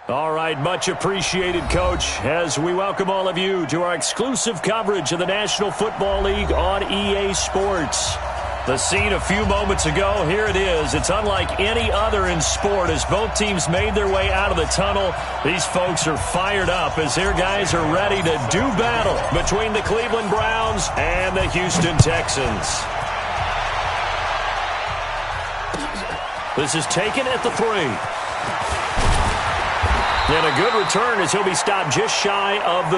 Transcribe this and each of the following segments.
All right, much appreciated, Coach, as we welcome all of you to our exclusive coverage of the National Football League on EA Sports. The scene a few moments ago, here it is. It's unlike any other in sport as both teams made their way out of the tunnel. These folks are fired up as their guys are ready to do battle between the Cleveland Browns and the Houston Texans. This is taken at the 3. And a good return as he'll be stopped just shy of the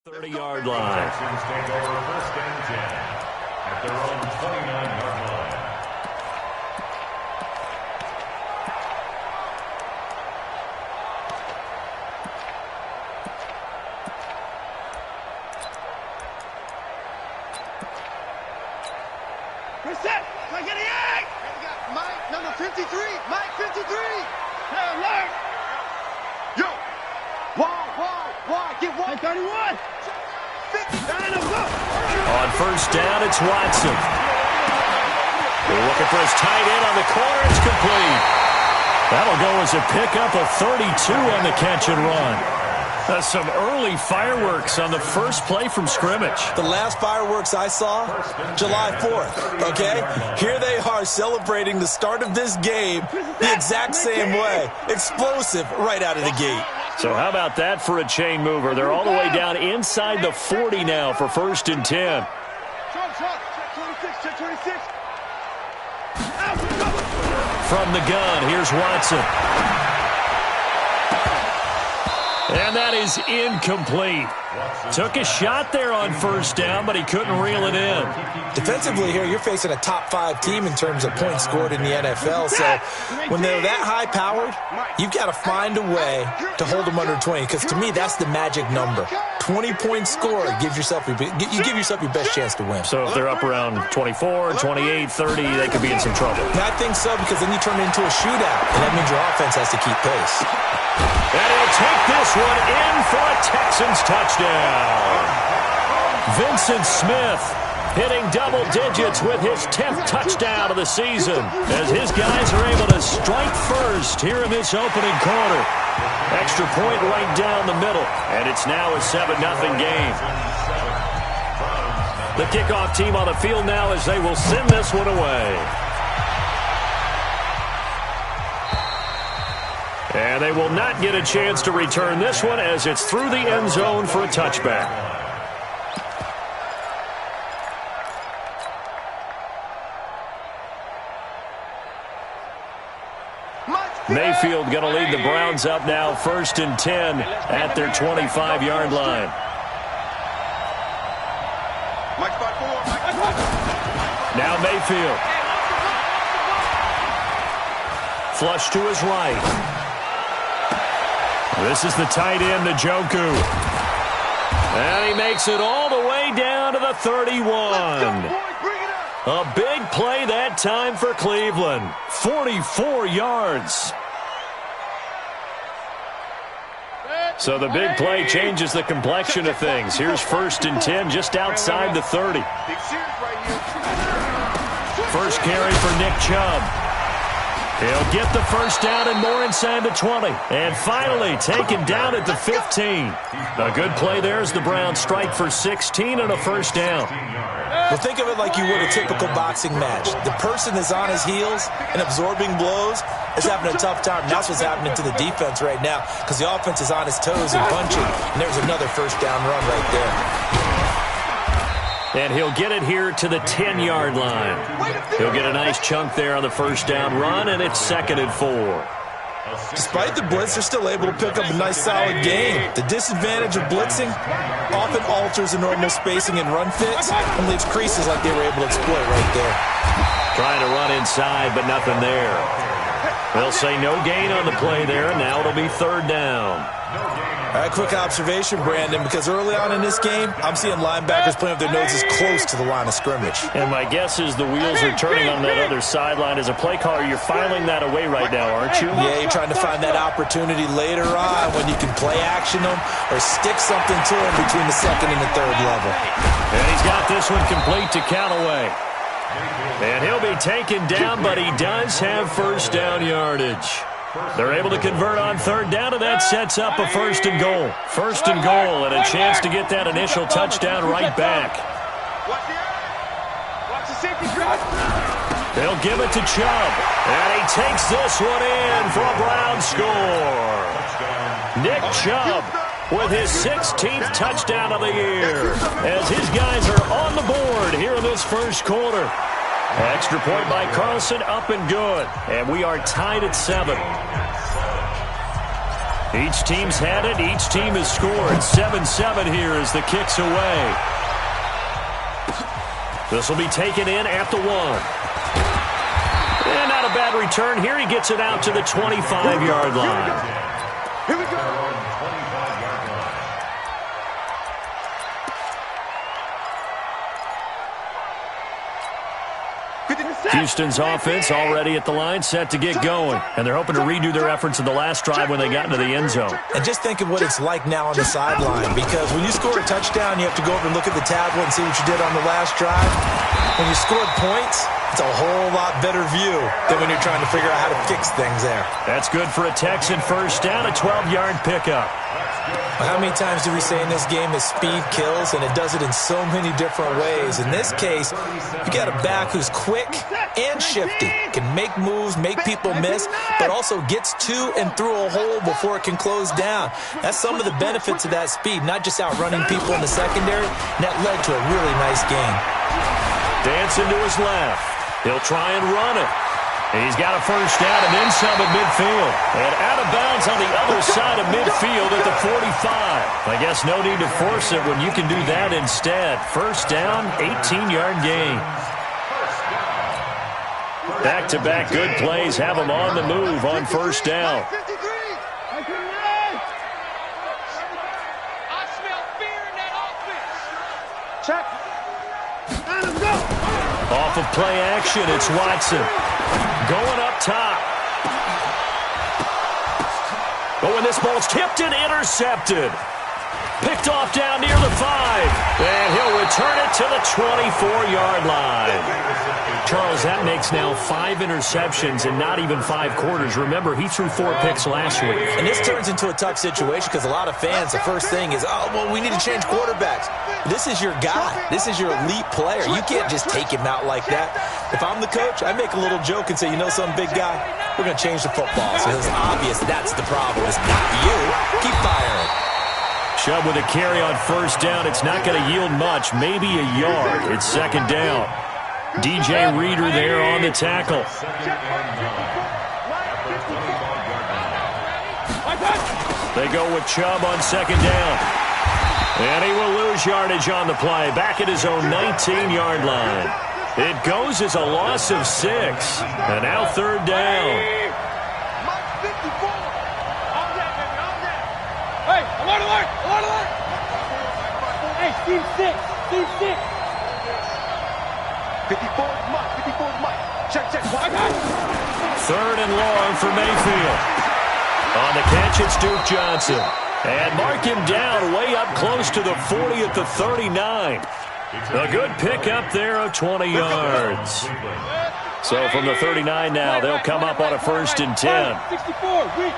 30-yard line. Texans take over first and 10 at their own 29-yard line. Reset! Mike 88! Mike, number 53! Mike 53! Hey, alert! Yo! Why? Get 131! On first down, it's Watson. They're looking for his tight end on the corner. It's complete. That'll go as a pickup of 32 on the catch and run. That's some early fireworks on the first play from scrimmage. The last fireworks I saw, July 4th, okay? Here they are celebrating the start of this game the exact same way. Explosive right out of the gate. So how about that for a chain mover? They're all the way down inside the 40 now for first and 10. From the gun, here's Watson. And that is incomplete. Took a shot there on first down, but he couldn't reel it in. Defensively here, you're facing a top-5 team in terms of points scored in the NFL. So when they're that high-powered, you've got to find a way to hold them under 20. Because to me, that's the magic number. 20 points scored gives yourself you give yourself your best chance to win. So if they're up around 24, 28, 30, they could be in some trouble. And I think so, because then you turn it into a shootout, and that means your offense has to keep pace. And he'll take this one in for a Texans touchdown. Vincent Smith hitting double digits with his 10th touchdown of the season as his guys are able to strike first here in this opening quarter. Extra point right down the middle, and it's now a 7-0 game. The kickoff team on the field now as they will send this one away. And they will not get a chance to return this one as it's through the end zone for a touchback. Mayfield going to lead the Browns up now, first and 10 at their 25-yard line. Now Mayfield. Flush to his right. This is the tight end, Njoku. And he makes it all the way down to the 31. A big play that time for Cleveland. 44 yards. So the big play changes the complexion of things. Here's first and 10 just outside the 30. First carry for Nick Chubb. He'll get the first down and more inside the 20. And finally taken down at the 15. A good play there as the Browns strike for 16 and a first down. Well, think of it like you would a typical boxing match. The person is on his heels and absorbing blows is having a tough time. And that's what's happening to the defense right now because the offense is on his toes and punching. And there's another first down run right there. And he'll get it here to the 10-yard line. He'll get a nice chunk there on the first down run, and it's 2nd and 4. Despite the blitz, they're still able to pick up a nice, solid gain. The disadvantage of blitzing often alters the normal spacing and run fits and leaves creases like they were able to exploit right there. Trying to run inside, but nothing there. They'll say no gain on the play there, and now it'll be third down. All right, quick observation, Brandon, because early on in this game, I'm seeing linebackers playing with their noses close to the line of scrimmage. And my guess is the wheels are turning on that other sideline. As a play caller, you're filing that away right now, aren't you? Yeah, you're trying to find that opportunity later on when you can play action them or stick something to them between the second and the third level. And he's got this one complete to Callaway. And he'll be taken down, but he does have first down yardage. They're able to convert on third down, and that sets up a first and goal. First and goal, and a chance to get that initial touchdown right back. They'll give it to Chubb, and he takes this one in for a Brown score. Nick Chubb with his 16th touchdown of the year, as his guys are on the board here in this first quarter. Extra point by Carlson, up and good. And we are tied at 7. Each team's had it. Each team has scored. 7-7 here as the kick's away. This will be taken in at the 1. And not a bad return here. He gets it out to the 25-yard line. Here we go. Houston's offense already at the line, set to get going. And they're hoping to redo their efforts in the last drive when they got into the end zone. And just think of what it's like now on the sideline, because when you score a touchdown, you have to go over and look at the tablet and see what you did on the last drive. When you scored points, it's a whole lot better view than when you're trying to figure out how to fix things there. That's good for a Texan first down, a 12-yard pickup. How many times do we say in this game that speed kills, and it does it in so many different ways? In this case, you got a back who's quick and shifty, can make moves, make people miss, but also gets to and through a hole before it can close down. That's some of the benefits of that speed, not just outrunning people in the secondary. And that led to a really nice game. Dancing to his left. He'll try and run it. He's got a first down and then some at midfield. And out of bounds on the other side of midfield at the 45. I guess no need to force it when you can do that instead. First down, 18-yard gain. Back-to-back good plays have them on the move on first down. Check. And let's go. Off of play action, it's Watson. Going up top. Oh, and this ball's tipped and intercepted. Picked off down near the 5. And he'll return it to the 24-yard line. Charles, that makes now 5 interceptions in not even 5 quarters. Remember, he threw 4 picks last week. And this turns into a tough situation because a lot of fans, the first thing is, oh, well, we need to change quarterbacks. This is your guy. This is your elite player. You can't just take him out like that. If I'm the coach, I make a little joke and say, you know some big guy, we're going to change the football. So it's obvious that's the problem. It's not you. Keep firing. Chubb with a carry on first down. It's not going to yield much, maybe a yard. It's second down. DJ Reader there on the tackle. They go with Chubb on second down. And he will lose yardage on the play. Back at his own 19-yard line. It goes as a loss of 6. And now third down. Hey, alert, alert, alert, alert. Hey, Steve 6, Steve 6. 54 is Mike, 54 is Mike. Check, check. Third and long for Mayfield. On the catch, it's Duke Johnson. And mark him down way up close to the 40 at the 39. A good pickup there of 20 yards. So from the 39 now, they'll come up on a first and 10. 64, weak.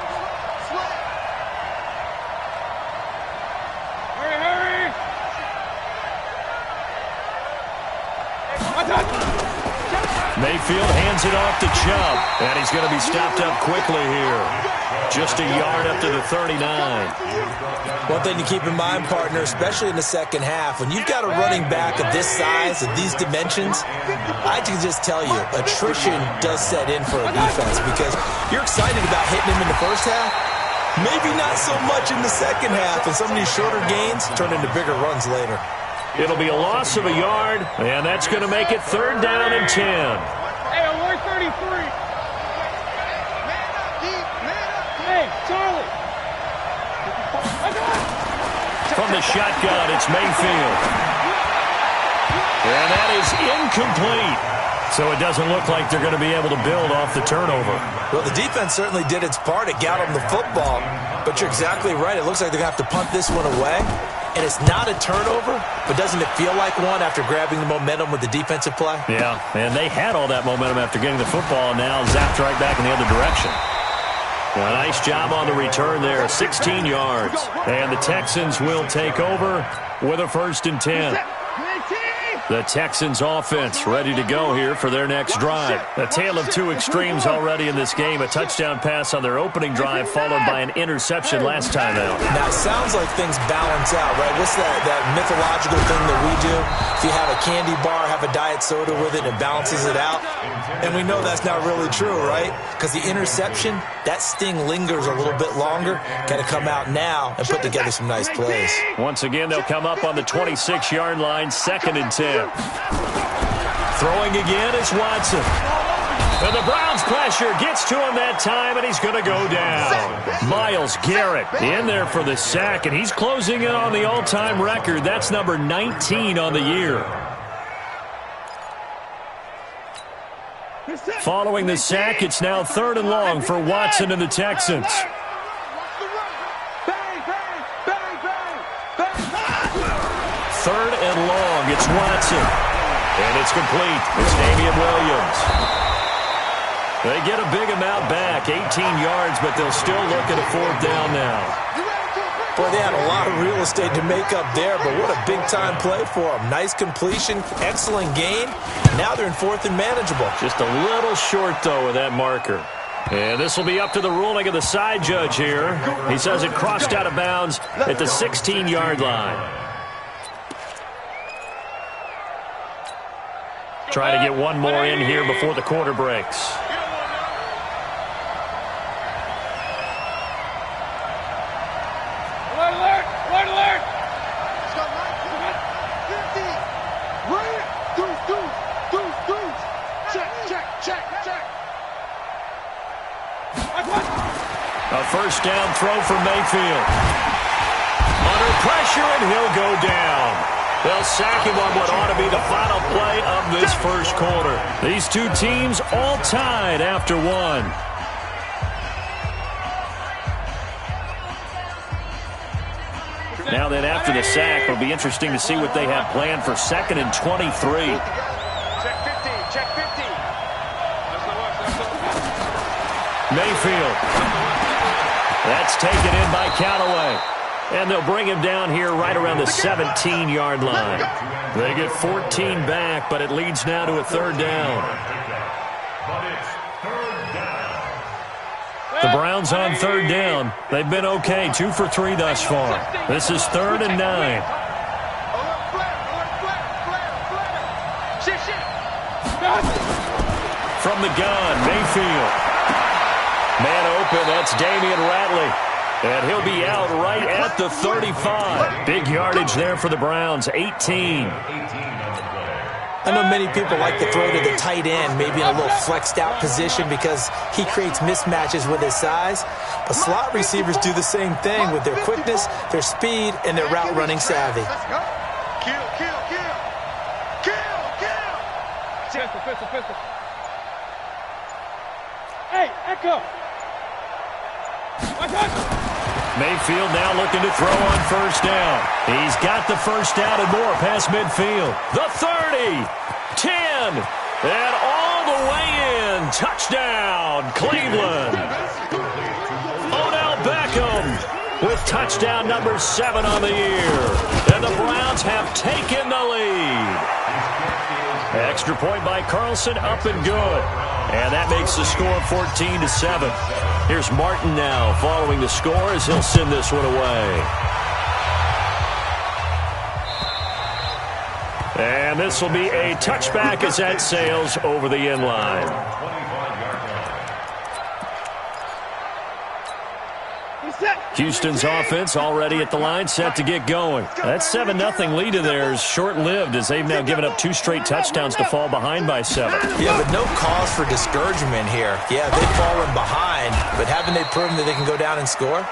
Mayfield hands it off to Chubb, and he's going to be stopped up quickly here. Just a yard up to the 39. One thing to keep in mind, partner, especially in the second half, when you've got a running back of this size, of these dimensions, I can just tell you, attrition does set in for a defense because you're excited about hitting him in the first half. Maybe not so much in the second half, and some of these shorter gains turn into bigger runs later. It'll be a loss of a yard, and that's going to make it third down and 10. Hey, alert 33. from the shotgun. It's Mayfield. And that is incomplete. So it doesn't look like they're going to be able to build off the turnover. Well, the defense certainly did its part. It got them the football. But you're exactly right. It looks like they're going to have to punt this one away. And it's not a turnover, but doesn't it feel like one after grabbing the momentum with the defensive play? Yeah, and they had all that momentum after getting the football, and now zapped right back in the other direction. A nice job on the return there, 16 yards. And the Texans will take over with a 1st and 10. The Texans offense ready to go here for their next drive. A tale of two extremes already in this game. A touchdown pass on their opening drive followed by an interception last time out. Now, it sounds like things balance out, right? What's that mythological thing that we do? If you have a candy bar, have a diet soda with it, and it balances it out. And we know that's not really true, right? Because the interception, that sting lingers a little bit longer. Got to come out now and put together some nice plays. Once again, they'll come up on the 26-yard line, 2nd and 10. Throwing again is Watson. And the Browns' pressure gets to him that time, and he's going to go down. Myles Garrett in there for the sack, and he's closing in on the all-time record. That's number 19 on the year. Following the sack, it's now 3rd and long for Watson and the Texans. 3rd and long, it's Watson. And it's complete. It's Damian Williams. They get a big amount back, 18 yards, but they'll still look at a 4th down now. Boy, they had a lot of real estate to make up there, but what a big-time play for them. Nice completion, excellent gain. Now they're in 4th and manageable. Just a little short, though, with that marker. And this will be up to the ruling of the side judge here. He says it crossed out of bounds at the 16-yard line. Try to get one more in here before the quarter breaks. Alert! Alert! Alert! Let's go, Mike. 50. Right. Deuce. Check. A 1st down throw for Mayfield. Under pressure, and he'll go down. They'll sack him on what ought to be the final play of this 1st quarter. These two teams all tied after one. Now then, after the sack, it'll be interesting to see what they have planned for 2nd and 23. Check 50. Mayfield. That's taken in by Callaway. And they'll bring him down here right around the 17-yard line. They get 14 back, but it leads now to a 3rd down. The Browns on 3rd down. They've been okay, 2 for 3 thus far. This is 3rd and 9. From the gun, Mayfield. Man open, that's Damian Ratley. And he'll be out right at the 35. Big yardage there for the Browns, 18. I know many people like to throw to the tight end, maybe in a little flexed out position because he creates mismatches with his size. But slot receivers do the same thing with their quickness, their speed, and their route running savvy. Kill. Pistol. Hey, Echo. Mayfield now looking to throw on 1st down. He's got the 1st down and more past midfield. The 30, 10, and all the way in. Touchdown, Cleveland. Odell Beckham with touchdown number 7 on the year. And the Browns have taken the lead. Extra point by Carlson, up and good. And that makes the score 14-7. Here's Martin now following the score as he'll send this one away. And this will be a touchback as that sails over the end line. Houston's offense already at the line, set to get going. That 7-0 lead of theirs short-lived as they've now given up 2 straight touchdowns to fall behind by 7. Yeah, but no cause for discouragement here. Yeah, they've fallen behind, but haven't they proven that they can go down and score?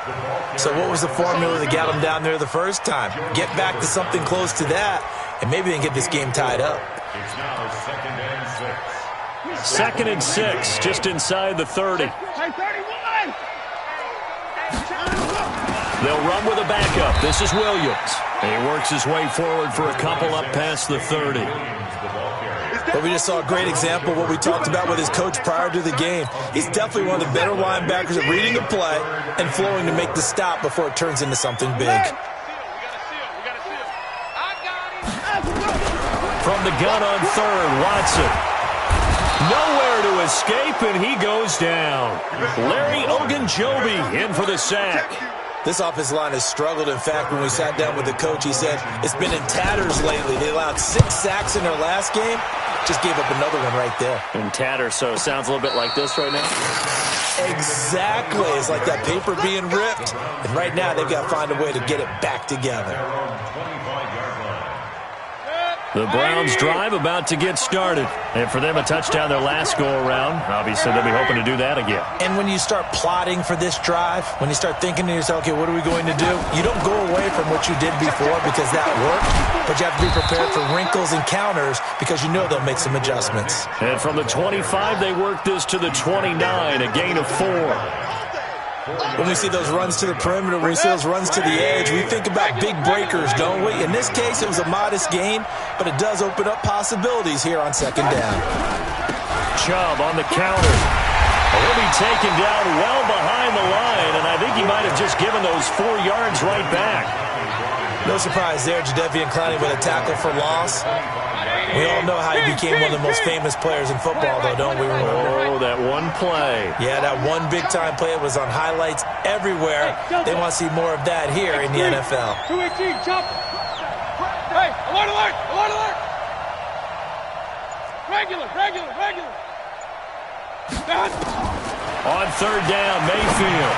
So what was the formula that got them down there the first time? Get back to something close to that, and maybe they can get this game tied up. It's now 2nd and 6. 2nd and 6, just inside the 30. They'll run with a backup. This is Williams. He works his way forward for a couple up past the 30. But we just saw a great example of what we talked about with his coach prior to the game. He's definitely one of the better linebackers at reading a play and flowing to make the stop before it turns into something big. From the gun on 3rd, Watson. Nowhere to escape, and he goes down. Larry Ogunjobi in for the sack. This offensive line has struggled. In fact, when we sat down with the coach, he said it's been in tatters lately. They allowed 6 sacks in their last game. Just gave up another one right there. In tatters, so it sounds a little bit like this right now? Exactly. It's like that paper being ripped. And right now, they've got to find a way to get it back together. The Browns drive about to get started. And for them, a touchdown their last go-around. Obviously, they'll be hoping to do that again. And when you start plotting for this drive, when you start thinking to yourself, okay, what are we going to do? You don't go away from what you did before because that worked, but you have to be prepared for wrinkles and counters because you know they'll make some adjustments. And from the 25, they work this to the 29, a gain of 4. When we see those runs to the perimeter, when we see those runs to the edge, we think about big breakers, don't we? In this case, it was a modest gain, but it does open up possibilities here on 2nd down. Chubb on the counter. He'll be taken down well behind the line, and I think he might have just given those 4 yards right back. No surprise there, Jadeveon Clowney with a tackle for loss. We all know how he became one of the most famous players in football, though, don't we? Oh, that one play. Yeah, that one big-time play was on highlights everywhere. They want to see more of that here in the NFL. 218, jump. Hey, alert, alert, alert, alert. Regular. On 3rd down, Mayfield.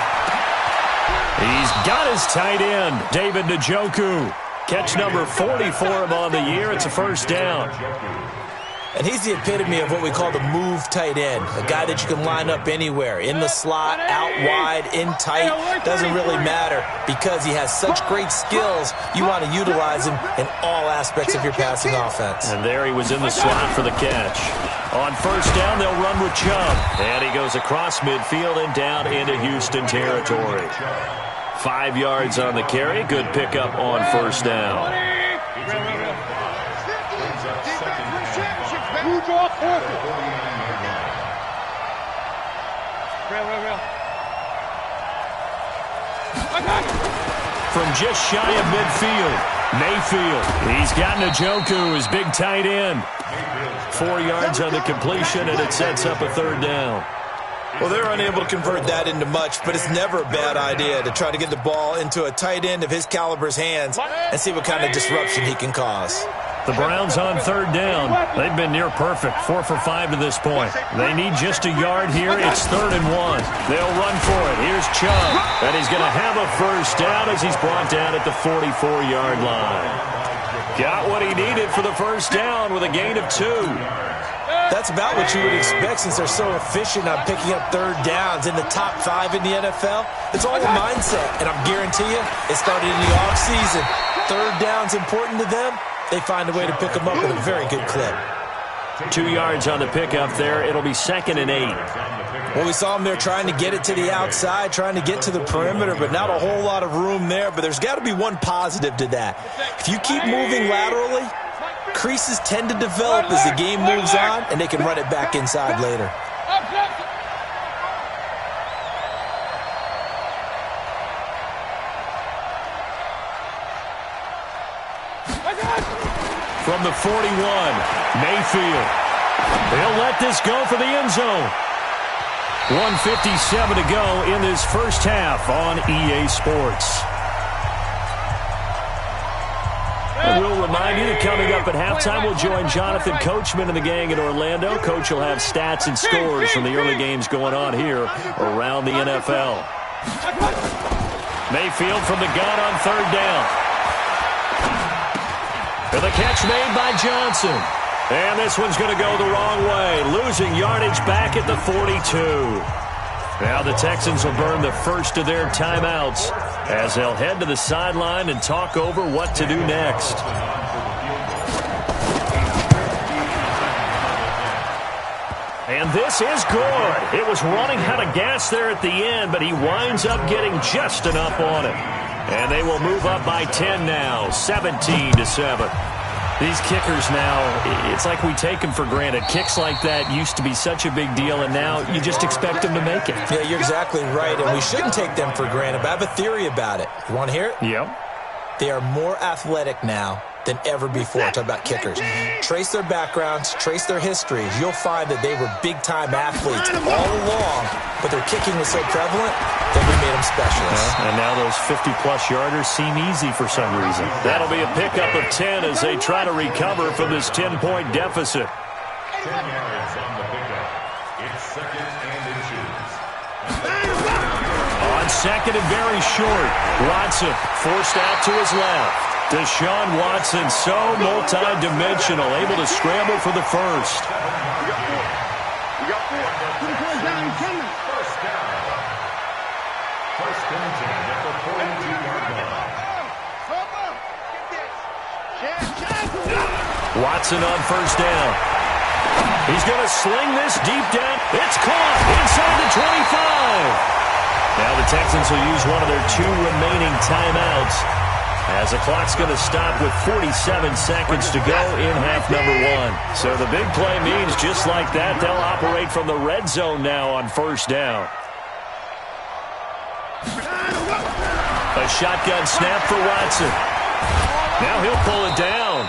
He's got his tight end, David Njoku. Catch number 40 for him on the year. It's a 1st down. And he's the epitome of what we call the move tight end, a guy that you can line up anywhere, in the slot, out wide, in tight, doesn't really matter because he has such great skills. You want to utilize him in all aspects of your passing offense. And there he was in the slot for the catch. On 1st down, they'll run with Chubb. And he goes across midfield and down into Houston territory. 5 yards on the carry. Good pickup on 1st down. From just shy of midfield, Mayfield. He's got Njoku, his big tight end. 4 yards on the completion, and it sets up a 3rd down. Well, they're unable to convert that into much, but it's never a bad idea to try to get the ball into a tight end of his caliber's hands and see what kind of disruption he can cause. The Browns on 3rd down. They've been near perfect, 4 for 5 to this point. They need just a yard here. It's 3rd and 1. They'll run for it. Here's Chubb, and he's going to have a 1st down as he's brought down at the 44-yard line. Got what he needed for the 1st down with a gain of 2. That's about what you would expect since they're so efficient on picking up 3rd downs in the top 5 in the NFL. It's all a mindset, and I guarantee you it started in the offseason. 3rd down's important to them. They find a way to pick them up with a very good clip. 2 yards on the pickup there. It'll be 2nd and 8. Well, we saw them there trying to get it to the outside, trying to get to the perimeter, but not a whole lot of room there. But there's got to be one positive to that. If you keep moving laterally, creases tend to develop as the game moves on, and they can run it back inside later. From the 41, Mayfield. They'll let this go for the end zone. 1:57 to go in this 1st half on EA Sports. And we'll remind you that coming up at halftime, we'll join Jonathan Coachman and the gang in Orlando. Coach will have stats and scores from the early games going on here around the NFL. Mayfield from the gun on third down. And the catch made by Johnson. And this one's going to go the wrong way, losing yardage back at the 42. Now the Texans will burn the first of their timeouts as they'll head to the sideline and talk over what to do next. And this is good. It was running out of gas there at the end, but he winds up getting just enough on it. And they will move up by 10 now, 17-7. These kickers now, it's like we take them for granted. Kicks like that used to be such a big deal, and now you just expect them to make it. Yeah, you're exactly right, and we shouldn't take them for granted, but I have a theory about it. You want to hear it? Yep. They are more athletic now than ever before. Talk about kickers. Trace their backgrounds, trace their histories. You'll find that they were big-time athletes all along, but their kicking was so prevalent that we made them specialists. And now those 50-plus yarders seem easy for some reason. That'll be a pickup of 10 as they try to recover from this 10-point deficit. 10 yards on the pickup. It's second and inches. On second and very short, Watson forced out to his left. Deshaun Watson, so multi-dimensional, able to scramble for the first. We got four. Put the boys down. He's coming. First down. First and 10 at the 42-yard line. Watson on first down. He's going to sling this deep down. It's caught inside the 25. Now the Texans will use one of their 2 remaining timeouts, as the clock's going to stop with 47 seconds to go in half number 1. So the big play means just like that, they'll operate from the red zone now on first down. A shotgun snap for Watson. Now he'll pull it down.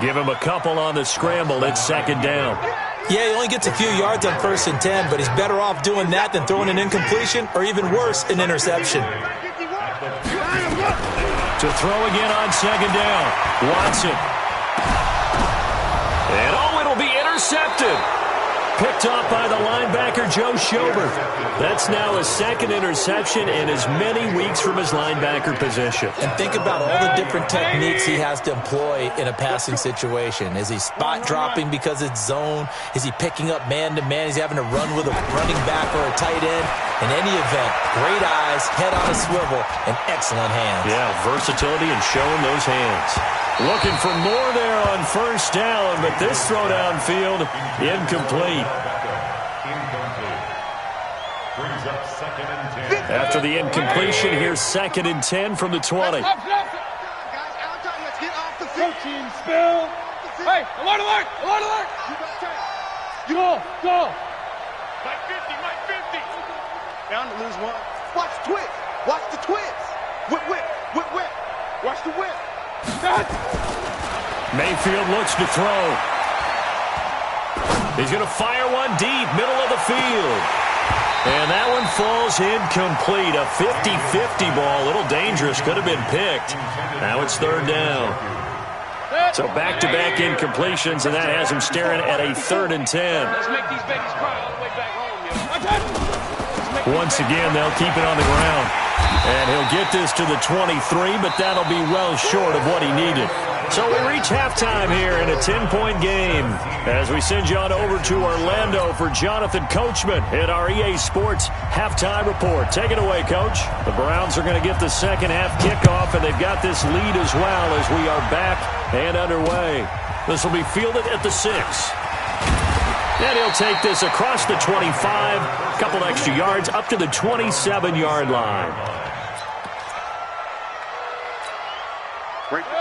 Give him a couple on the scramble. It's second down. Yeah, he only gets a few yards on first and 10, but he's better off doing that than throwing an incompletion or even worse, an interception. To throw again on second down. Watson. And it'll be intercepted. Picked off by the linebacker, Joe Schobert. That's now his second interception in as many weeks from his linebacker position. And think about all the different techniques he has to employ in a passing situation. Is he spot dropping because it's zone? Is he picking up man-to-man? Is he having to run with a running back or a tight end? In any event, great eyes, head on a swivel, and excellent hands. Yeah, versatility and showing those hands. Looking for more there on first down, but this throw downfield, incomplete. Brings up second and 10. After the incompletion, here's second and 10 from the 20. Guys, out time. Let's get off the field. Team spill. Hey, alert, alert, alert, alert. Go. Mike 50, Mike 50. Bound to lose one. Watch the twist. Watch the twist. Whip. Watch the whip. Mayfield looks to throw. He's going to fire one deep, middle of the field. And that one falls incomplete. A 50-50 ball, a little dangerous, could have been picked. Now it's third down. So back-to-back incompletions, and that has him staring at a 3rd and 10. Let's make these babies cry all the way back home, yo. Once again, they'll keep it on the ground. And he'll get this to the 23, but that'll be well short of what he needed. So we reach halftime here in a 10-point game as we send you on over to Orlando for Jonathan Coachman at our EA Sports Halftime Report. Take it away, Coach. The Browns are going to get the second half kickoff, and they've got this lead as well as we are back and underway. This will be fielded at the 6. And he'll take this across the 25, a couple extra yards, up to the 27-yard line.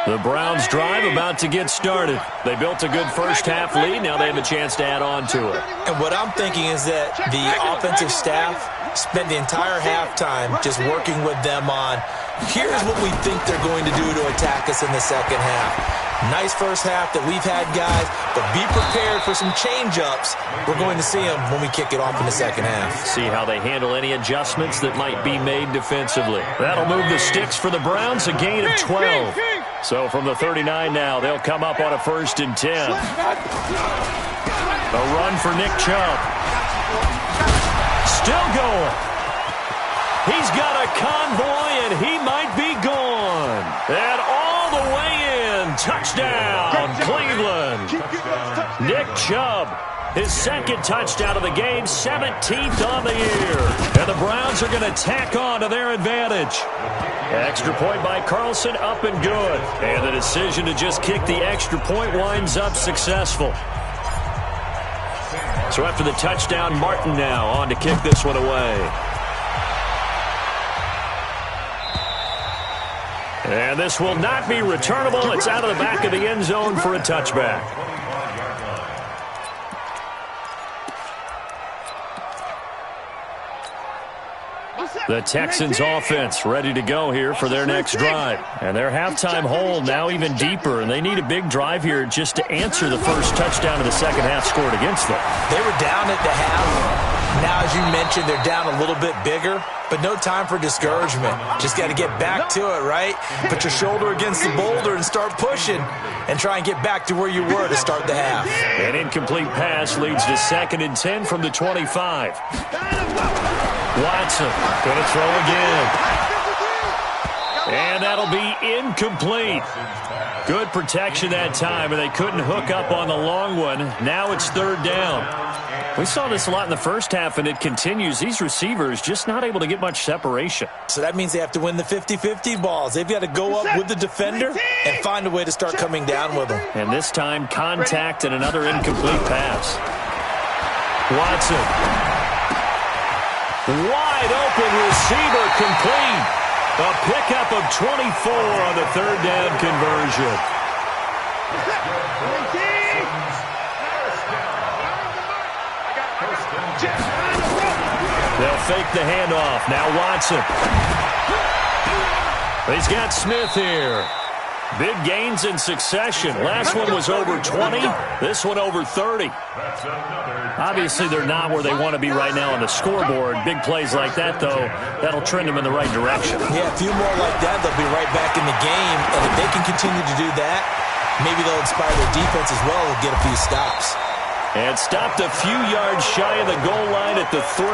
The Browns drive about to get started. They built a good first half lead. Now they have a chance to add on to it. And what I'm thinking is that the offensive staff spent the entire halftime just working with them on, here's what we think they're going to do to attack us in the second half. Nice first half that we've had, guys, but be prepared for some change-ups. We're going to see them when we kick it off in the second half. See how they handle any adjustments that might be made defensively. That'll move the sticks for the Browns, a gain of 12. So from the 39 now, they'll come up on a 1st and 10. A run for Nick Chubb. Still going. He's got a convoy, and he might be gone. And all the way in. Touchdown, Cleveland. Nick Chubb, his second touchdown of the game, 17th on the year. And the Browns are going to tack on to their advantage. Extra point by Carlson, up and good. And the decision to just kick the extra point winds up successful. So after the touchdown, Martin now on to kick this one away. And this will not be returnable. It's out of the back of the end zone for a touchback. The Texans offense ready to go here for their next drive. And their halftime hole now even deeper, and they need a big drive here just to answer the first touchdown of the second half scored against them. They were down at the half. Now, as you mentioned, they're down a little bit bigger, but no time for discouragement. Just got to get back to it, right? Put your shoulder against the boulder and start pushing and try and get back to where you were to start the half. An incomplete pass leads to 2nd and 10 from the 25. Watson going to throw again. And that'll be incomplete. Good protection that time, and they couldn't hook up on the long one. Now it's 3rd down. We saw this a lot in the first half, and it continues. These receivers just not able to get much separation. So that means they have to win the 50-50 balls. They've got to go up with the defender and find a way to start coming down with them. And this time, contact and another incomplete pass. Watson. Wide open receiver complete. A pickup of 24 on the 3rd down conversion. They'll fake the handoff. Now Watson. He's got Smith here. Big gains in succession. Last one was over 20. This one over 30. Obviously, they're not where they want to be right now on the scoreboard. Big plays like that, though, that'll trend them in the right direction. Yeah, a few more like that, they'll be right back in the game. And if they can continue to do that, maybe they'll inspire their defense as well and get a few stops. And stopped a few yards shy of the goal line at the 3.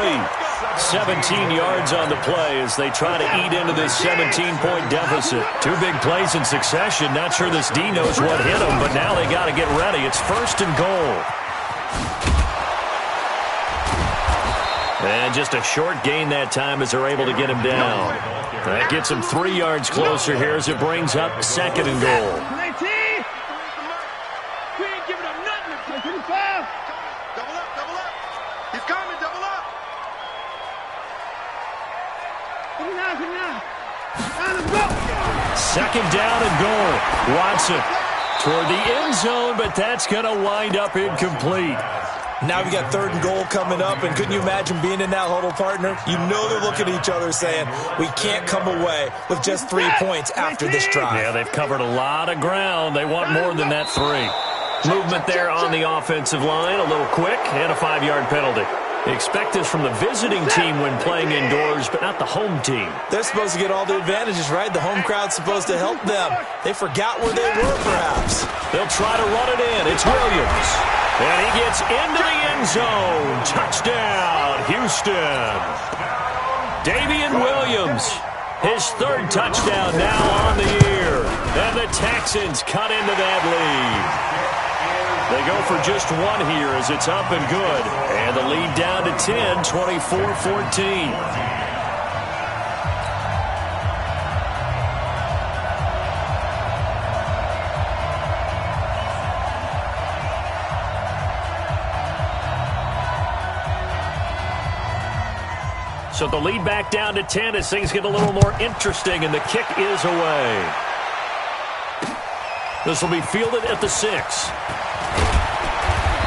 17 yards on the play as they try to eat into this 17-point deficit. 2 big plays in succession. Not sure this D knows what hit them, but now they got to get ready. It's 1st and goal. And just a short gain that time as they're able to get him down. That gets him 3 yards closer here as it brings up 2nd and goal. Second down and goal. Watson toward the end zone, but that's going to wind up incomplete. Now we got 3rd and goal coming up, and couldn't you imagine being in that huddle, partner? You know they're looking at each other saying, we can't come away with just 3 points after this drive. Yeah, they've covered a lot of ground. They want more than that 3. Movement there on the offensive line, a little quick, and a 5-yard penalty. Expect this from the visiting team when playing indoors, but not the home team. They're supposed to get all the advantages, right? The home crowd's supposed to help them. They forgot where they were, perhaps. They'll try to run it in. It's Williams. And he gets into the end zone. Touchdown, Houston. Damian Williams, his 3rd touchdown now on the year. And the Texans cut into that lead. They go for just 1 here as it's up and good. And the lead down to 10, 24-14. So the lead back down to 10 as things get a little more interesting, and the kick is away. This will be fielded at the 6.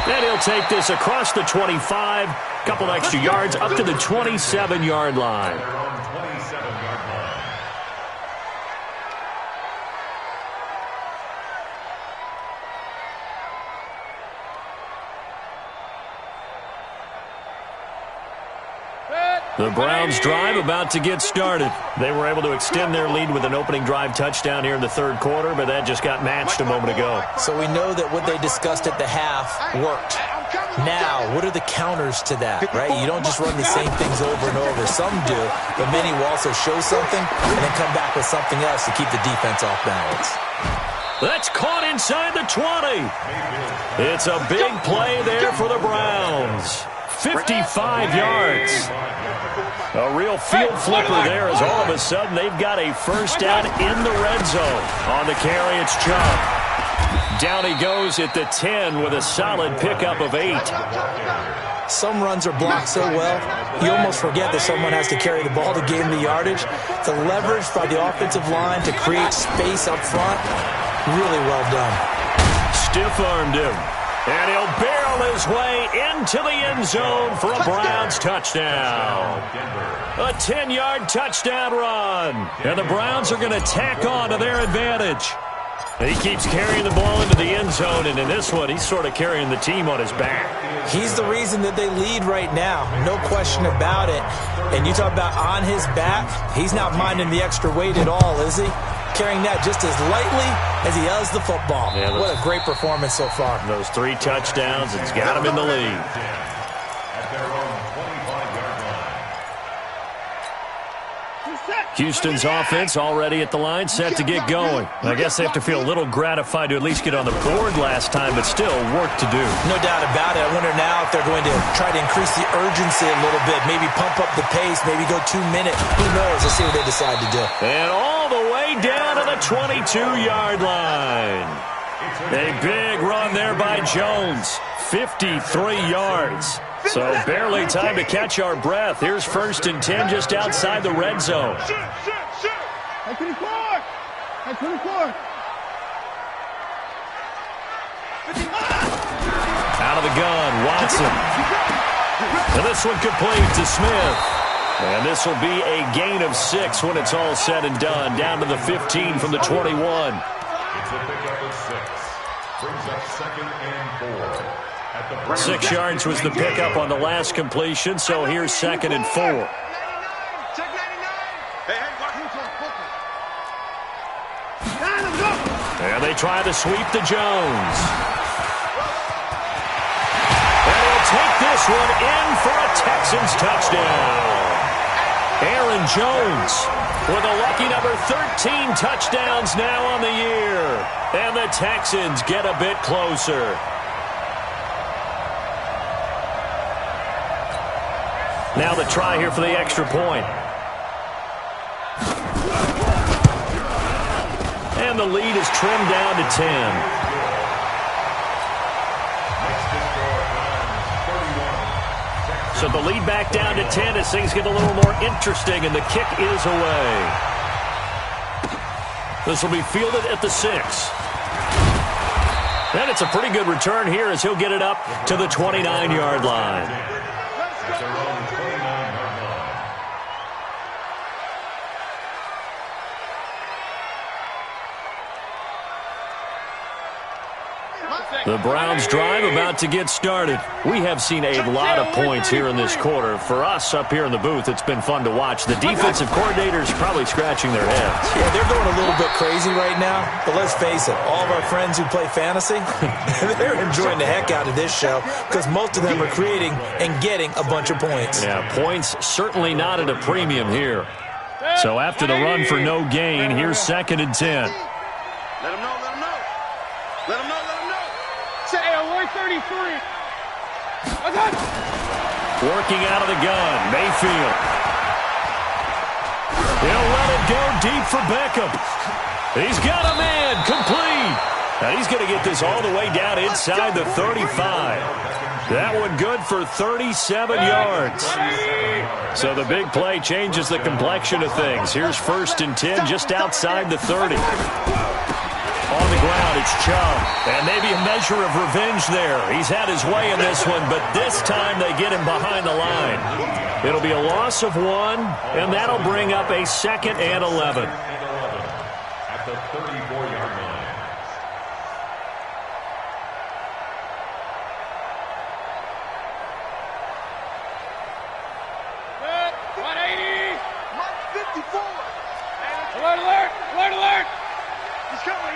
And he'll take this across the 25, couple extra yards up to the 27-yard line. The Browns drive about to get started. They were able to extend their lead with an opening drive touchdown here in the 3rd quarter, but that just got matched a moment ago. So we know that what they discussed at the half worked. Now, what are the counters to that, right? You don't just run the same things over and over. Some do, but many will also show something and then come back with something else to keep the defense off balance. That's caught inside the 20. It's a big play there for the Browns. 55 yards. A real field flipper there as all of a sudden they've got a first down in the red zone. On the carry, it's Chubb. Down he goes at the 10 with a solid pickup of 8. Some runs are blocked so well, you almost forget that someone has to carry the ball to gain the yardage. The leverage by the offensive line to create space up front, really well done. Stiff-armed him. And he'll barrel his way into the end zone for a Browns touchdown. A 10-yard touchdown run. And the Browns are going to tack on to their advantage. He keeps carrying the ball into the end zone, and in this one, he's sort of carrying the team on his back. He's the reason that they lead right now, no question about it. And you talk about on his back, he's not minding the extra weight at all, is he? Carrying that just as lightly as he does the football. Yeah, what a great performance so far. Those 3 touchdowns, it's got him in the lead. Houston's offense already at the line, set to get going. I guess they have to feel a little gratified to at least get on the board last time, but still work to do. No doubt about it. I wonder now if they're going to try to increase the urgency a little bit, maybe pump up the pace, maybe go 2 minutes. Who knows? Let's see what they decide to do. And all the way down to the 22-yard line. A big run there by Jones. 53 yards. So barely time to catch our breath. Here's 1st and 10 just outside the red zone. Hey, 24. Hey, 24. Out of the gun, Watson. And this one complete to Smith. And this will be a gain of 6 when it's all said and done. Down to the 15 from the 21. It's a pickup of 6. Brings up 2nd and 4. 6 yards was the pickup on the last completion, so here's 2nd and 4. And they try to sweep to Jones. And he'll take this one in for a Texans touchdown. Aaron Jones with a lucky number 13 touchdowns now on the year. And the Texans get a bit closer. Now the try here for the extra point. And the lead is trimmed down to 10. So the lead back down to 10 as things get a little more interesting, and the kick is away. This will be fielded at the 6. And it's a pretty good return here as he'll get it up to the 29-yard line. The Browns drive about to get started. We have seen a lot of points here in this quarter. For us up here in the booth, it's been fun to watch. The defensive coordinators probably scratching their heads. Yeah, they're going a little bit crazy right now. But let's face it, all of our friends who play fantasy, they're enjoying the heck out of this show because most of them are creating and getting a bunch of points. Yeah, points certainly not at a premium here. So after the run for no gain, here's 2nd and 10. Let him know, let him know. Let him know, let him know. Say, we're 33. Working out of the gun, Mayfield. He'll let it go deep for Beckham. He's got a man, complete. Now he's going to get this all the way down inside the 35. That one good for 37 yards. So the big play changes the complexion of things. Here's 1st and 10 just outside the 30. On the ground, it's Chubb. And maybe a measure of revenge there. He's had his way in this one, but this time they get him behind the line. It'll be a loss of 1, and that'll bring up a 2nd and 11. At the 34-yard line. Mark 54. Alert, alert, alert, alert. He's coming.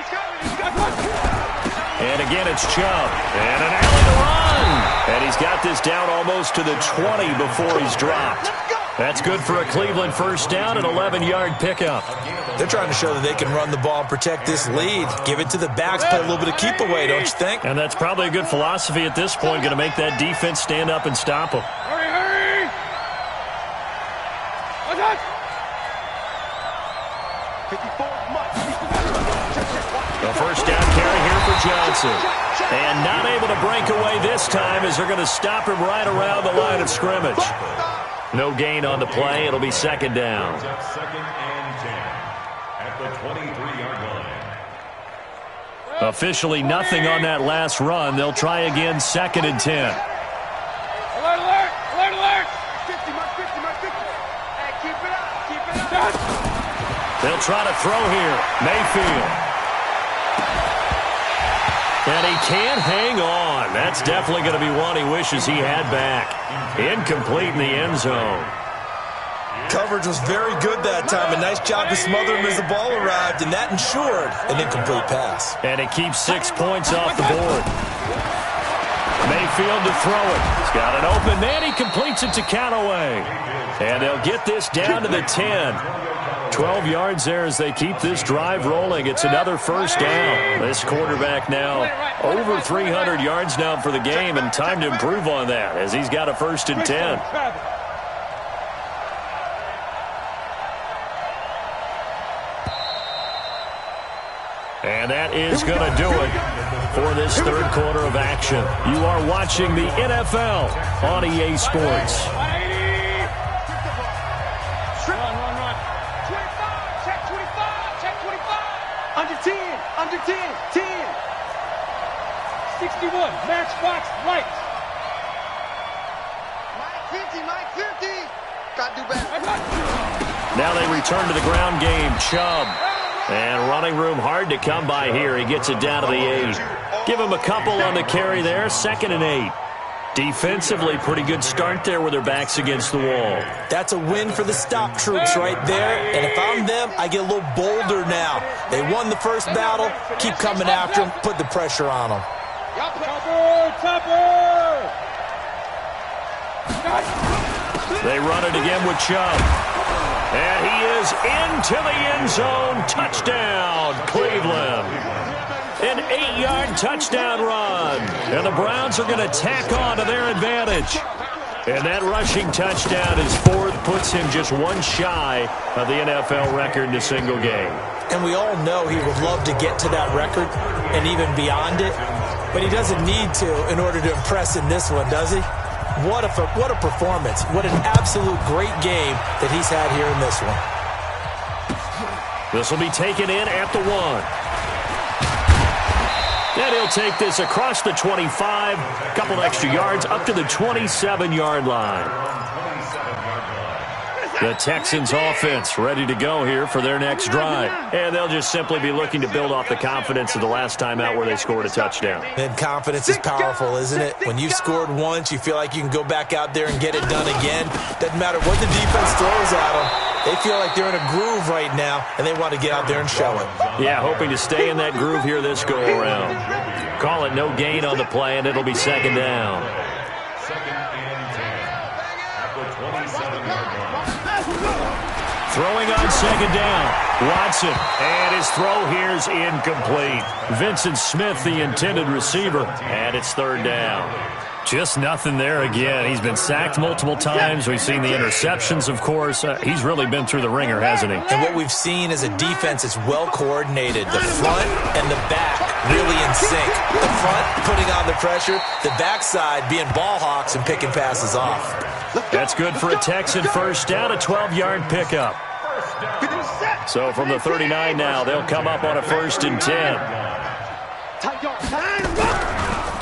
And again, it's Chubb. And an alley to run. And he's got this down almost to the 20 before he's dropped. That's good for a Cleveland first down, an 11-yard pickup. They're trying to show that they can run the ball and protect this lead. Give it to the backs, play a little bit of keep away, don't you think? And that's probably a good philosophy at this point, going to make that defense stand up and stop them. Hurry, hurry! Watch out! The first down carry here for Johnson. And not able to break away this time as they're going to stop him right around the line of scrimmage. No gain on the play. It'll be second down. Second and 10 at the 23-yard line. Officially nothing on that last run. They'll try again second and 10. Alert, alert! Alert, alert! 50, my 50, my 50. Hey, keep it up, keep it up. They'll try to throw here. Mayfield. And he can't hang on. That's definitely going to be one he wishes he had back. Incomplete in the end zone. Coverage was very good that time. A nice job to smother him as the ball arrived, and that ensured an incomplete pass. And it keeps 6 points off the board. Mayfield to throw it. He's got an open man. He completes it to Callaway. And they'll get this down to the 10. 12 yards there as they keep this drive rolling. It's another first down. This quarterback now over 300 yards now for the game, and time to improve on that as he's got a first and 10. And that is going to do it for this third quarter of action. You are watching the NFL on EA Sports. Under 10, 10. 61, matchbox lights. Mike 50. Got to do better. Now they return to the ground game. Chubb. And running room hard to come by here. He gets it down to the 8. Give him a couple on the carry there. Second and 8. Defensively, pretty good start there with their backs against the wall. That's a win for the stop troops right there. And if I'm them, I get a little bolder now. They won the first battle. Keep coming after them. Put the pressure on them. They run it again with Chubb. And he is into the end zone. Touchdown, Cleveland. An 8-yard touchdown run. And the Browns are going to tack on to their advantage. And that rushing touchdown is fourth, puts him just one shy of the NFL record in a single game. And we all know he would love to get to that record and even beyond it. But he doesn't need to in order to impress in this one, does he? What a performance. What an absolute great game that he's had here in this one. This will be taken in at the 1. And he'll take this across the 25, a couple extra yards, up to the 27-yard line. The Texans offense ready to go here for their next drive. And they'll just simply be looking to build off the confidence of the last time out where they scored a touchdown. And confidence is powerful, isn't it? When you've scored once, you feel like you can go back out there and get it done again. Doesn't matter what the defense throws at them. They feel like they're in a groove right now, and they want to get out there and show it. Yeah, hoping to stay in that groove here this go-around. Call it no gain on the play, and it'll be second down. Second and 10 at the 27-yard line. Throwing on second down. Watson, and his throw here is incomplete. Vincent Smith, the intended receiver, and it's third down. Just nothing there again. He's been sacked multiple times. We've seen the interceptions, of course. He's really been through the ringer, hasn't he? And what we've seen is a defense that's well coordinated. The front and the back really in sync. The front putting on the pressure, the backside being ball hawks and picking passes off. That's good for a Texan first down, a 12-yard pickup. So from the 39 now, they'll come up on a first and 10.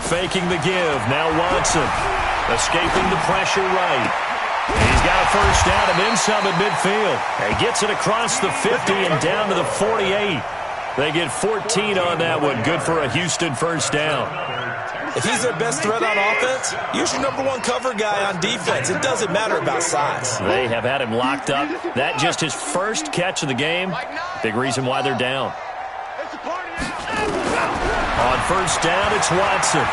Faking the give. Now Watson escaping the pressure right. He's got a first down and then some at midfield. He gets it across the 50 and down to the 48. They get 14 on that one. Good for a Houston first down. If he's their best threat on offense, use your number one cover guy on defense. It doesn't matter about size. They have had him locked up. That just his first catch of the game. Big reason why they're down. On first down, it's Watson.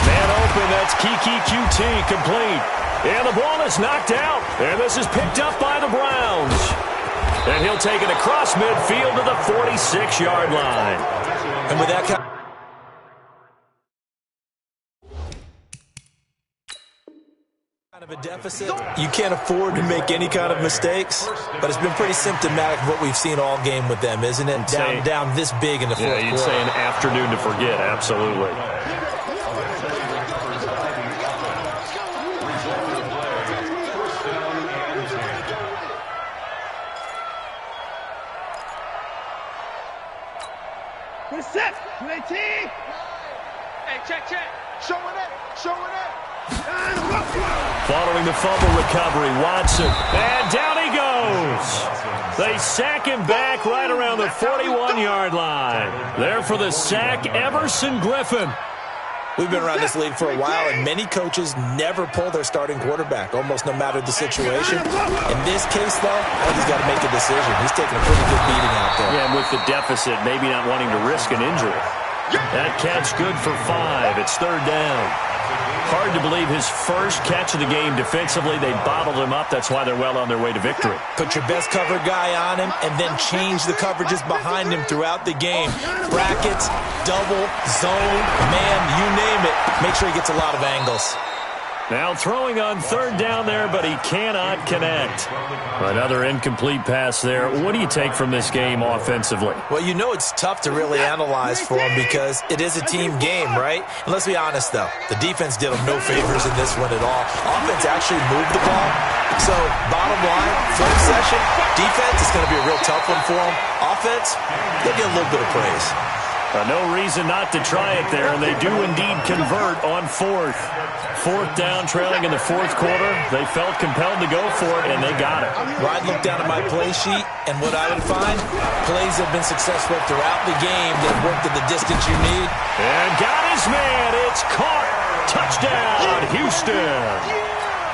Man open. That's Kiki QT complete. And the ball is knocked out. And this is picked up by the Browns. And he'll take it across midfield to the 46-yard line. And with that kind of a deficit, you can't afford to make any kind of mistakes, but it's been pretty symptomatic of what we've seen all game with them, isn't it? Down this big in the fourth quarter. Yeah, you'd say an afternoon to forget, absolutely. Good set. UAT. Hey, check. Showing it. Following the fumble recovery, Watson. And down he goes. They sack him back right around the 41-yard line. There for the sack, Everson Griffin. We've been around this league for a while, and many coaches never pull their starting quarterback, almost no matter the situation. In this case, though, I think he's got to make a decision. He's taking a pretty good beating out there. Yeah, and with the deficit, maybe not wanting to risk an injury. That catch good for 5. It's third down. Hard to believe his first catch of the game defensively. They bottled him up. That's why they're well on their way to victory. Put your best cover guy on him and then change the coverages behind him throughout the game. Brackets, double, zone, man, you name it. Make sure he gets a lot of angles. Now throwing on third down there, but he cannot connect. Another incomplete pass there. What do you take from this game offensively? Well, you know it's tough to really analyze for him because it is a team game, right? And let's be honest, though. The defense did him no favors in this one at all. Offense actually moved the ball. So, bottom line, film session, defense is going to be a real tough one for him. Offense, they'll get a little bit of praise. No reason not to try it there, and they do indeed convert on fourth. Fourth down, trailing in the fourth quarter. They felt compelled to go for it, and they got it. Well, I'd look down at my play sheet, and what I would find, plays have been successful throughout the game that worked at the distance you need. And got his man. It's caught. Touchdown, Houston.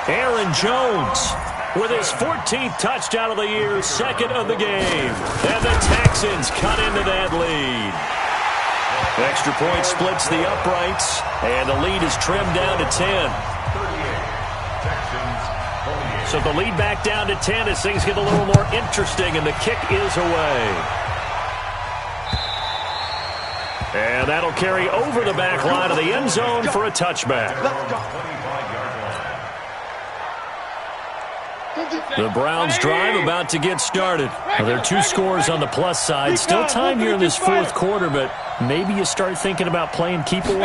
Aaron Jones with his 14th touchdown of the year, second of the game. And the Texans cut into that lead. Extra point splits the uprights, and the lead is trimmed down to 10. So the lead back down to 10 as things get a little more interesting, and the kick is away. And that'll carry over the back line of the end zone for a touchback. The Browns drive about to get started. Well, there are 2 scores on the plus side. Still time here in this fourth quarter, but maybe you start thinking about playing keep away?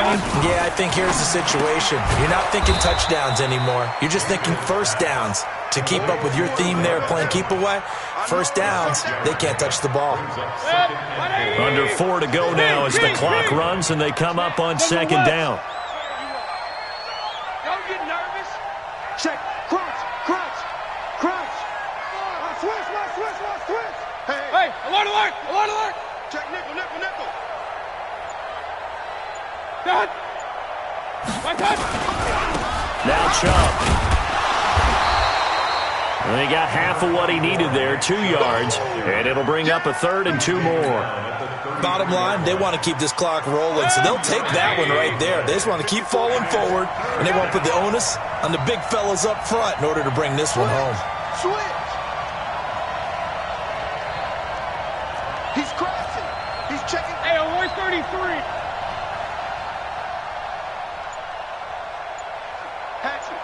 Yeah, I think here's the situation. You're not thinking touchdowns anymore. You're just thinking first downs. To keep up with your theme there, playing keep away, first downs, they can't touch the ball. Under 4 to go now as the clock runs and they come up on second down. Don't get nervous. Check. Crunch. Switch. Hey, alert. Check nickel. Done. My touch. Now Chubb. And he got half of what he needed there, 2 yards, and it'll bring up a third and 2 more. Bottom line, they want to keep this clock rolling, so they'll take that one right there. They just want to keep falling forward, and they want to put the onus on the big fellas up front in order to bring this one home. Switch. He's crashing. He's checking. Hey, Royce 33. Hatchet.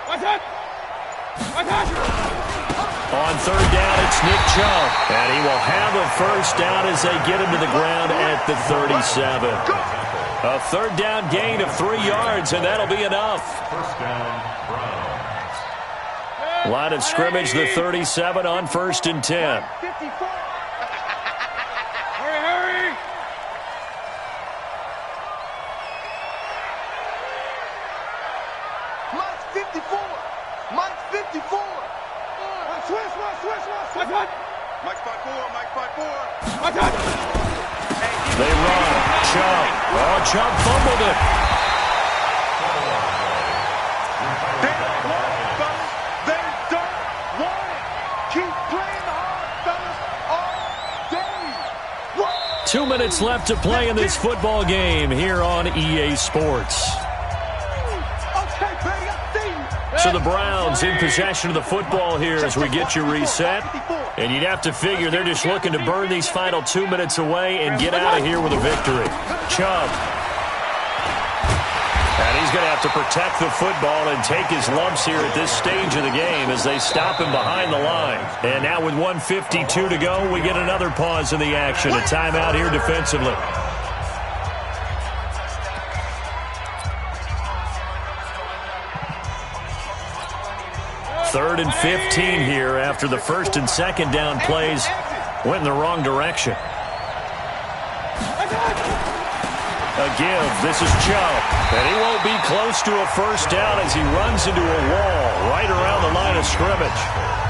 What's up? On third down, it's Nick Chubb. And he will have a first down as they get him to the ground at the 37. A third down gain of 3 yards, and that'll be enough. First down, Browns. Line of scrimmage, the 37 on first and 10. 54. Hurry. Mike's 54. What's up? Mike's 5'4. What's up? They run. Chubb. Oh, Chubb fumbled it. They don't want it, fellas. They don't want it. Keep playing the hard, fellas, all day. What? 2 minutes left to play in this football game here on EA Sports. So the Browns in possession of the football here as we get you reset. And you'd have to figure they're just looking to burn these final 2 minutes away and get out of here with a victory. Chubb. And he's going to have to protect the football and take his lumps here at this stage of the game as they stop him behind the line. And now with 1:52 to go, we get another pause in the action. A timeout here defensively. Third and 15 here after the first and second down plays went in the wrong direction. A give. This is Chubb. And he won't be close to a first down as he runs into a wall right around the line of scrimmage.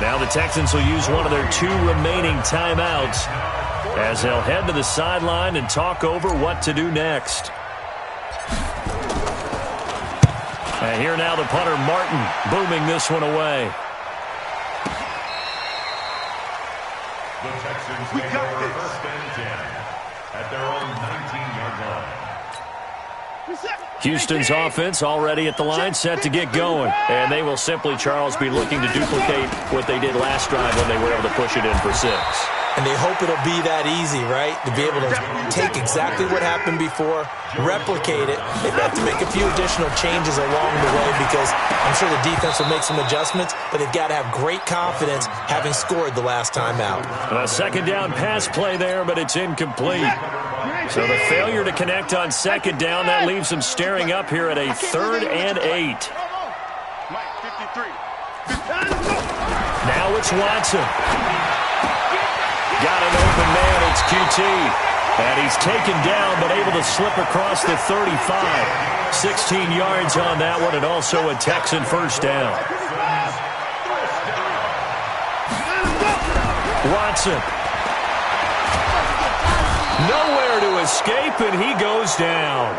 Now the Texans will use one of their 2 remaining timeouts as they'll head to the sideline and talk over what to do next. And here now the punter, Martin, booming this one away. The Texans make over first and 10 at their own 19-yard line. Houston's offense already at the line, set to get going. And they will simply, Charles, be looking to duplicate what they did last drive when they were able to push it in for 6. And they hope it'll be that easy, right? To be able to take exactly what happened before, replicate it. They have to make a few additional changes along the way because I'm sure the defense will make some adjustments, but they've got to have great confidence having scored the last time out. A second down pass play there, but it's incomplete. So the failure to connect on second down, that leaves them staring up here at a 3rd and 8. Now it's Watson. Got an open man, it's QT. And he's taken down, but able to slip across the 35. 16 yards on that one, and also a Texan first down. Watson. Nowhere to escape, and he goes down.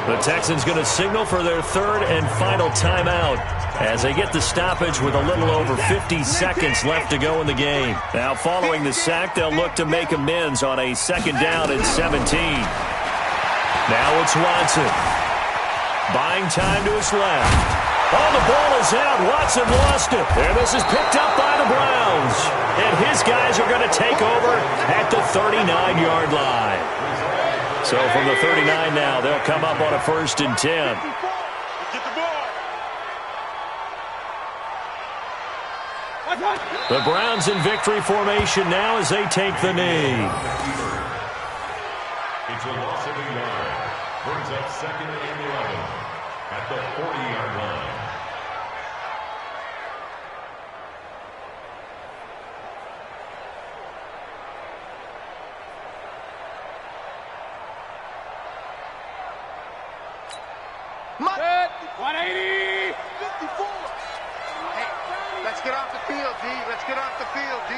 The Texans going to signal for their 3rd and final timeout as they get the stoppage with a little over 50 seconds left to go in the game. Now, following the sack, they'll look to make amends on a second down and 17. Now it's Watson. Buying time to his left. Oh, the ball is out. Watson lost it. And this is picked up by the Browns. And his guys are going to take over at the 39-yard line. So from the 39 now, they'll come up on a 1st and 10. The Browns in victory formation now as they take the knee. It's a loss of a yard. Brings up 2nd and 11 at the 40-yard line. Set. 180. 54. Hey, let's get off the field, D. Let's get off the field, D.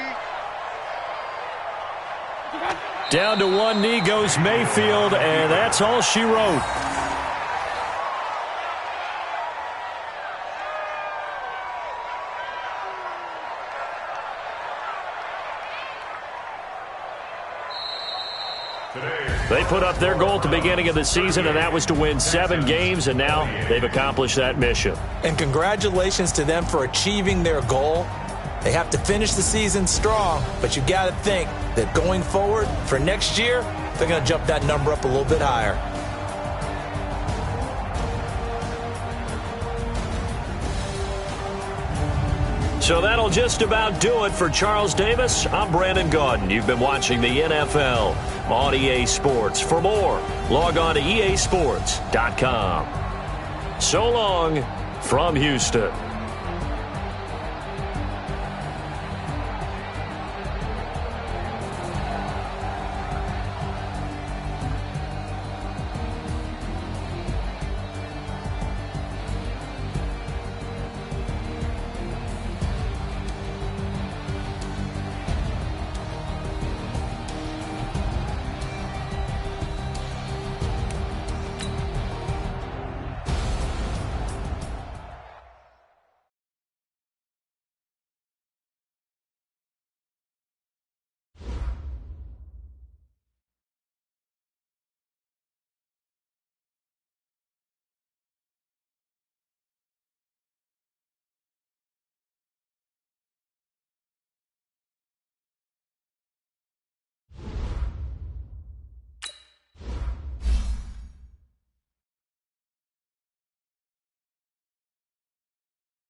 Down to one knee goes Mayfield, and that's all she wrote. They put up their goal at the beginning of the season, and that was to win 7 games, and now they've accomplished that mission. And congratulations to them for achieving their goal. They have to finish the season strong, but you got to think that going forward for next year, they're going to jump that number up a little bit higher. So that'll just about do it for Charles Davis. I'm Brandon Gaudin. You've been watching the NFL on EA Sports. For more, log on to easports.com. So long from Houston.